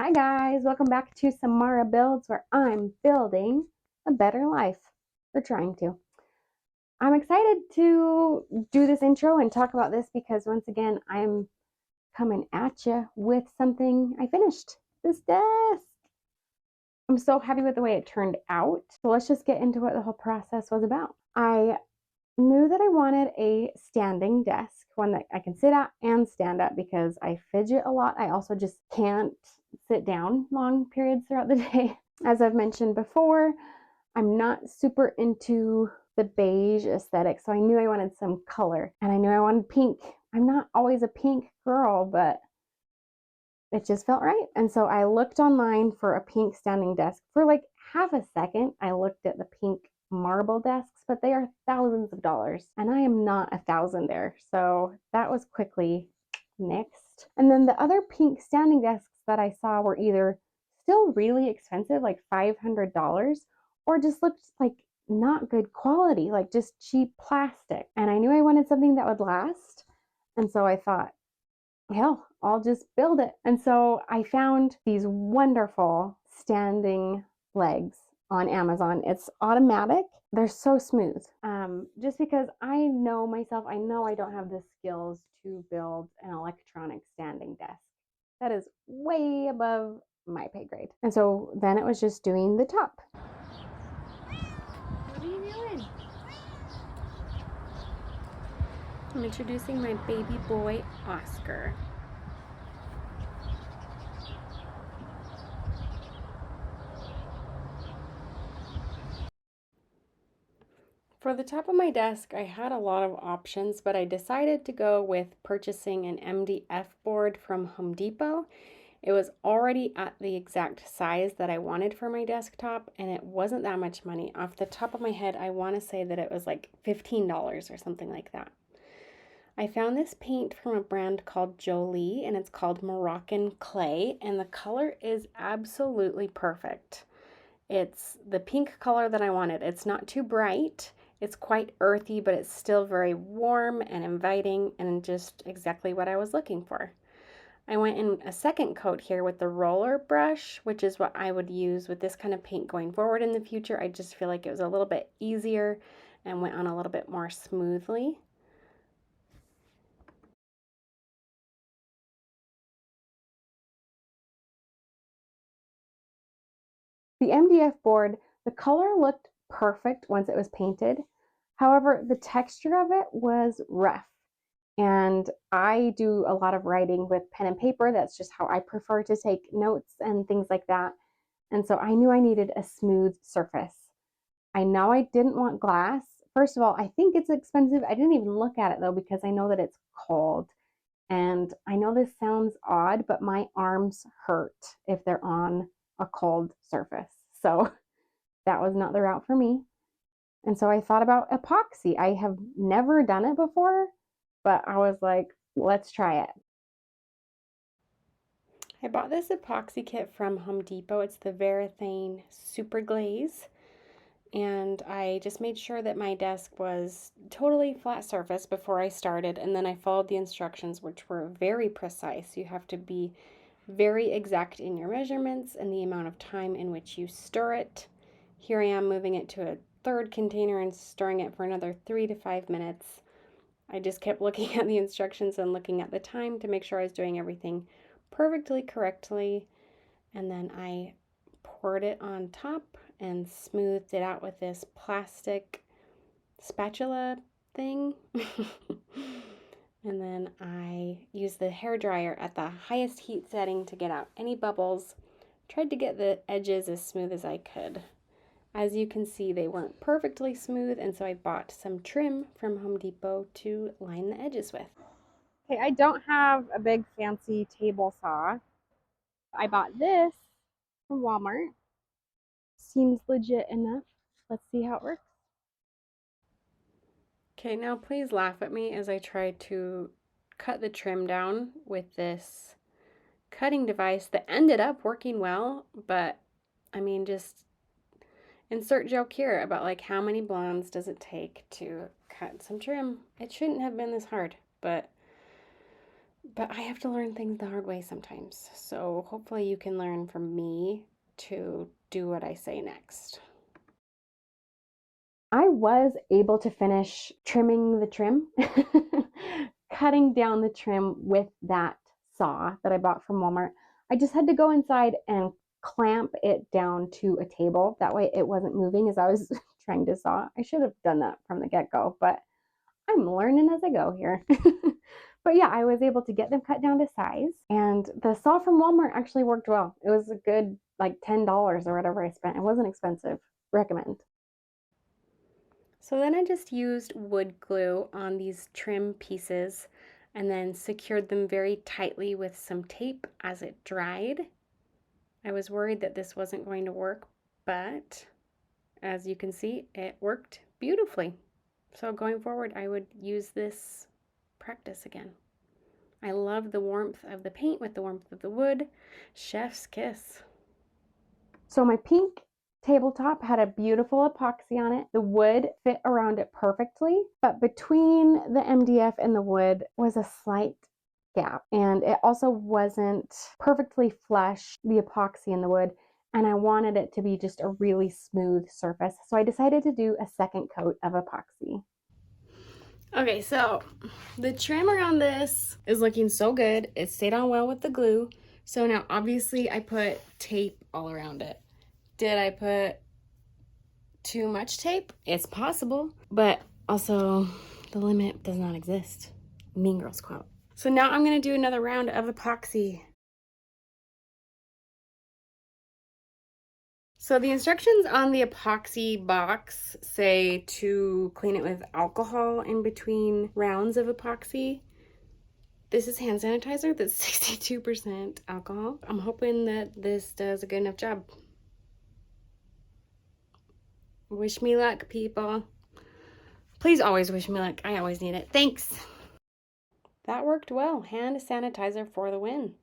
Hi guys, welcome back to Samara Builds, where I'm building a better life, or trying to. I'm excited to do this intro and talk about this because once again, I'm coming at you with something I finished, this desk. I'm so happy with the way it turned out. So let's just get into what the whole process was about. I knew that I wanted a standing desk, one that I can sit at and stand at because I fidget a lot. I also just can't sit down long periods throughout the day. As I've mentioned before, I'm not super into the beige aesthetic, so I knew I wanted some color and I knew I wanted pink. I'm not always a pink girl, but it just felt right. And so I looked online for a pink standing desk. For like half a second, I looked at the pink marble desks, but they are thousands of dollars, and I am not a thousandaire. So that was quickly nixed. And then the other pink standing desks that I saw were either still really expensive, like $500, or just looked like not good quality, like just cheap plastic. And I knew I wanted something that would last. And so I thought, hell, I'll just build it. And so I found these wonderful standing legs on Amazon. It's automatic. They're so smooth. Just because I know myself, I know I don't have the skills to build an electronic standing desk. That is way above my pay grade. And so then it was just doing the top. What are you doing? I'm introducing my baby boy, Oscar. For the top of my desk, I had a lot of options, but I decided to go with purchasing an MDF board from Home Depot. It was already at the exact size that I wanted for my desktop, and it wasn't that much money. Off the top of my head, I want to say that it was like $15 or something like that. I found this paint from a brand called Jolie, and it's called Moroccan Clay, and the color is absolutely perfect. It's the pink color that I wanted. It's not too bright. It's quite earthy, but it's still very warm and inviting and just exactly what I was looking for. I went in a second coat here with the roller brush, which is what I would use with this kind of paint going forward in the future. I just feel like it was a little bit easier and went on a little bit more smoothly. The MDF board, the color looked perfect once it was painted. However, the texture of it was rough. And I do a lot of writing with pen and paper. That's just how I prefer to take notes and things like that. And so I knew I needed a smooth surface. I know I didn't want glass. First of all, I think it's expensive. I didn't even look at it though because I know that it's cold. And I know this sounds odd, but my arms hurt if they're on a cold surface. So that was not the route for me. And so I thought about epoxy. I have never done it before, but I was like, let's try it. I bought this epoxy kit from Home Depot. It's the Varathane Super Glaze. And I just made sure that my desk was totally flat surface before I started, and then I followed the instructions, which were very precise. You have to be very exact in your measurements and the amount of time in which you stir it. Here I am moving it to a third container and stirring it for another 3 to 5 minutes. I just kept looking at the instructions and looking at the time to make sure I was doing everything perfectly correctly, and then I poured it on top and smoothed it out with this plastic spatula thing. And then I used the hair dryer at the highest heat setting to get out any bubbles. Tried to get the edges as smooth as I could. As you can see, they weren't perfectly smooth, and so I bought some trim from Home Depot to line the edges with. Okay, I don't have a big fancy table saw. I bought this from Walmart. Seems legit enough. Let's see how it works. Okay, now please laugh at me as I try to cut the trim down with this cutting device that ended up working well, but I mean, just insert joke here about like how many blondes does it take to cut some trim. It shouldn't have been this hard, but But I have to learn things the hard way sometimes. So hopefully you can learn from me to do what I say next. I was able to finish trimming the trim, cutting down the trim with that saw that I bought from Walmart. I just had to go inside and clamp it down to a table. That way it wasn't moving as I was trying to saw. I should have done that from the get go, but I'm learning as I go here. But yeah, I was able to get them cut down to size. And the saw from Walmart actually worked well. It was a good, like $10 or whatever I spent. It wasn't expensive. Recommend. So then I just used wood glue on these trim pieces and then secured them very tightly with some tape as it dried. I was worried that this wasn't going to work, but as you can see, it worked beautifully. So going forward, I would use this practice again. I love the warmth of the paint with the warmth of the wood. Chef's kiss. So my pink tabletop had a beautiful epoxy on it. The wood fit around it perfectly, but between the MDF and the wood was a slight gap, and it also wasn't perfectly flush, the epoxy in the wood, and I wanted it to be just a really smooth surface. So I decided to do a second coat of epoxy. Okay, so the trim around this is looking so good. It stayed on well with the glue. So now obviously I put tape all around it. Did I put too much tape? It's possible, but also the limit does not exist. Mean Girls quote. So now I'm gonna do another round of epoxy. So the instructions on the epoxy box say to clean it with alcohol in between rounds of epoxy. This is hand sanitizer that's 62% alcohol. I'm hoping that this does a good enough job. Wish me luck, people. Please always wish me luck. I always need it. Thanks. That worked well. Hand sanitizer for the win.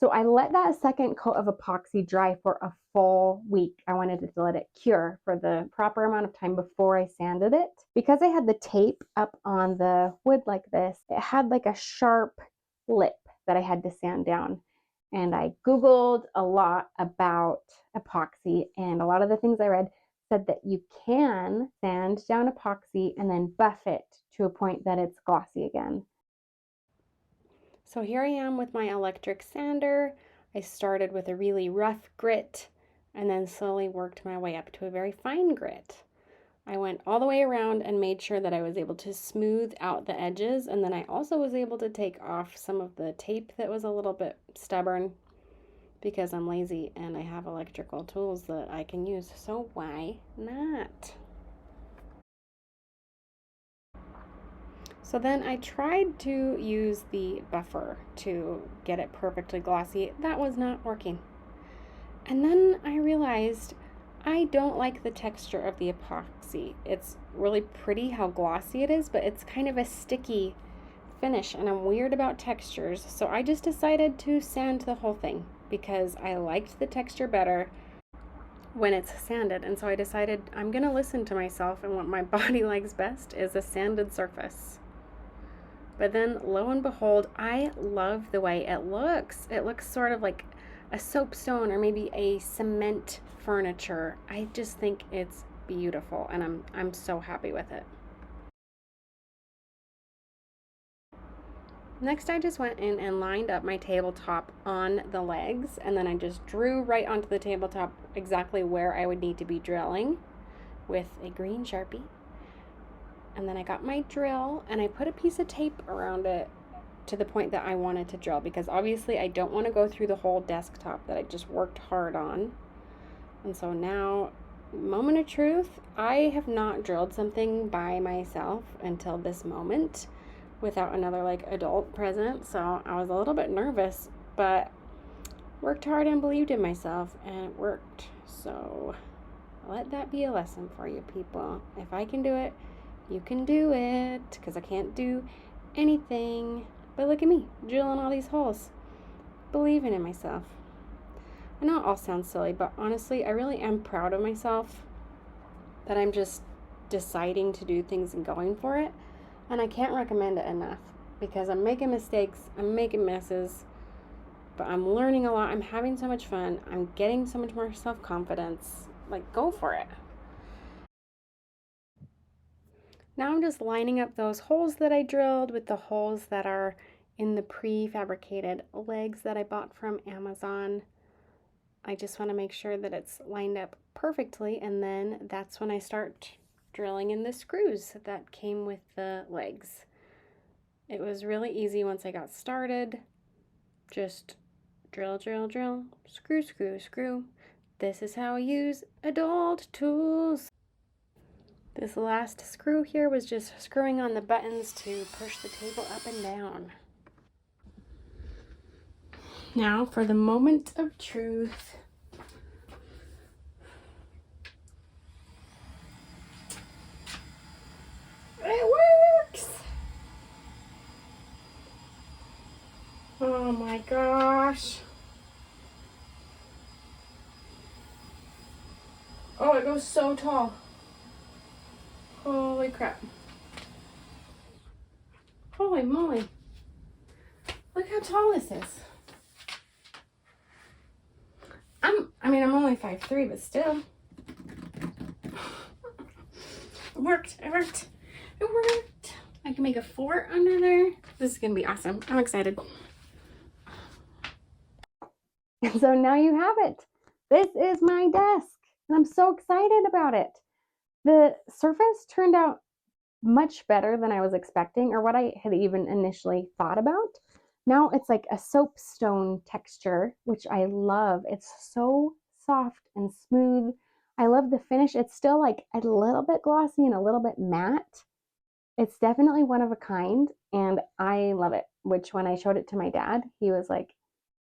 So I let that second coat of epoxy dry for a full week. I wanted to let it cure for the proper amount of time before I sanded it. Because I had the tape up on the wood like this, it had like a sharp lip that I had to sand down. And I Googled a lot about epoxy, and a lot of the things I read said that you can sand down epoxy and then buff it to a point that it's glossy again. So here I am with my electric sander. I started with a really rough grit and then slowly worked my way up to a very fine grit. I went all the way around and made sure that I was able to smooth out the edges, and then I also was able to take off some of the tape that was a little bit stubborn because I'm lazy and I have electrical tools that I can use, so why not? So then I tried to use the buffer to get it perfectly glossy. That was not working. And then I realized I don't like the texture of the epoxy. It's really pretty how glossy it is, but it's kind of a sticky finish, and I'm weird about textures. So I just decided to sand the whole thing because I liked the texture better when it's sanded. And so I decided I'm gonna listen to myself, and what my body likes best is a sanded surface. But then lo and behold, I love the way it looks. It looks sort of like a soapstone or maybe a cement furniture. I just think it's beautiful, and I'm so happy with it. Next, I just went in and lined up my tabletop on the legs, and then I just drew right onto the tabletop exactly where I would need to be drilling with a green Sharpie. And then I got my drill and I put a piece of tape around it to the point that I wanted to drill, because obviously I don't want to go through the whole desktop that I just worked hard on. And so now, moment of truth, I have not drilled something by myself until this moment without another like adult present. So I was a little bit nervous, but worked hard and believed in myself, and it worked. So let that be a lesson for you people. If I can do it, you can do it, because I can't do anything. But look at me, drilling all these holes, believing in myself. I know it all sounds silly, but honestly, I really am proud of myself that I'm just deciding to do things and going for it. And I can't recommend it enough. because I'm making mistakes, I'm making messes, but I'm learning a lot. I'm having so much fun. I'm getting so much more self-confidence. Like, go for it. Now I'm just lining up those holes that I drilled with the holes that are in the prefabricated legs that I bought from Amazon. I just want to make sure that it's lined up perfectly, and then that's when I start drilling in the screws that came with the legs. It was really easy once I got started. Just drill, drill, drill, screw, screw, screw. This is how I use adult tools. This last screw here was just screwing on the buttons to push the table up and down. Now for the moment of truth. It works! Oh my gosh. Oh, it goes so tall. Holy crap. Holy moly. Look how tall this is. I'm only 5'3", but still. It worked. It worked. It worked. I can make a fort under there. This is gonna be awesome. I'm excited. And so now you have it. This is my desk, and I'm so excited about it. The surface turned out much better than I was expecting, or what I had even initially thought about. Now it's like a soapstone texture, which I love. It's so soft and smooth. I love the finish. It's still like a little bit glossy and a little bit matte. It's definitely one of a kind, and I love it. Which when I showed it to my dad, he was like,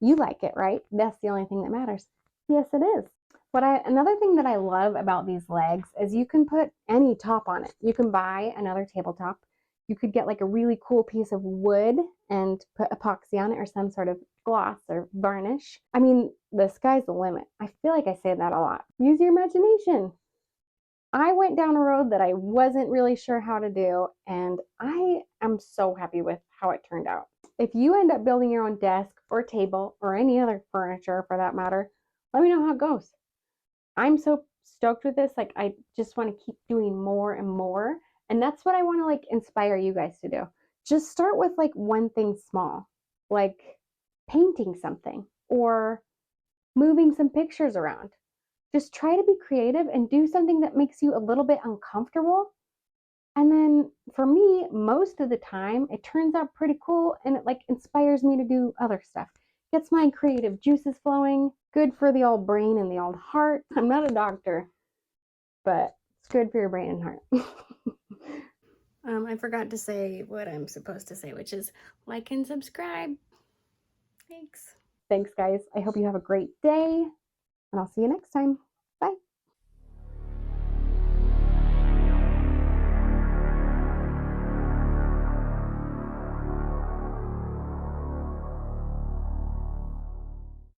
"You like it, right? That's the only thing that matters." Yes, it is. Another thing that I love about these legs is you can put any top on it. You can buy another tabletop. You could get like a really cool piece of wood and put epoxy on it or some sort of gloss or varnish. I mean, the sky's the limit. I feel like I say that a lot. Use your imagination. I went down a road that I wasn't really sure how to do, and I am so happy with how it turned out. If you end up building your own desk or table or any other furniture for that matter, let me know how it goes. I'm so stoked with this. Like, I just want to keep doing more and more. And that's what I want to like inspire you guys to do. Just start with like one thing small, like painting something or moving some pictures around. Just try to be creative and do something that makes you a little bit uncomfortable. And then for me, most of the time, it turns out pretty cool and it like inspires me to do other stuff. Gets my creative juices flowing. Good for the old brain and the old heart. I'm not a doctor, but it's good for your brain and heart. I forgot to say what I'm supposed to say, which is like and subscribe. Thanks. Thanks, guys. I hope you have a great day, and I'll see you next time.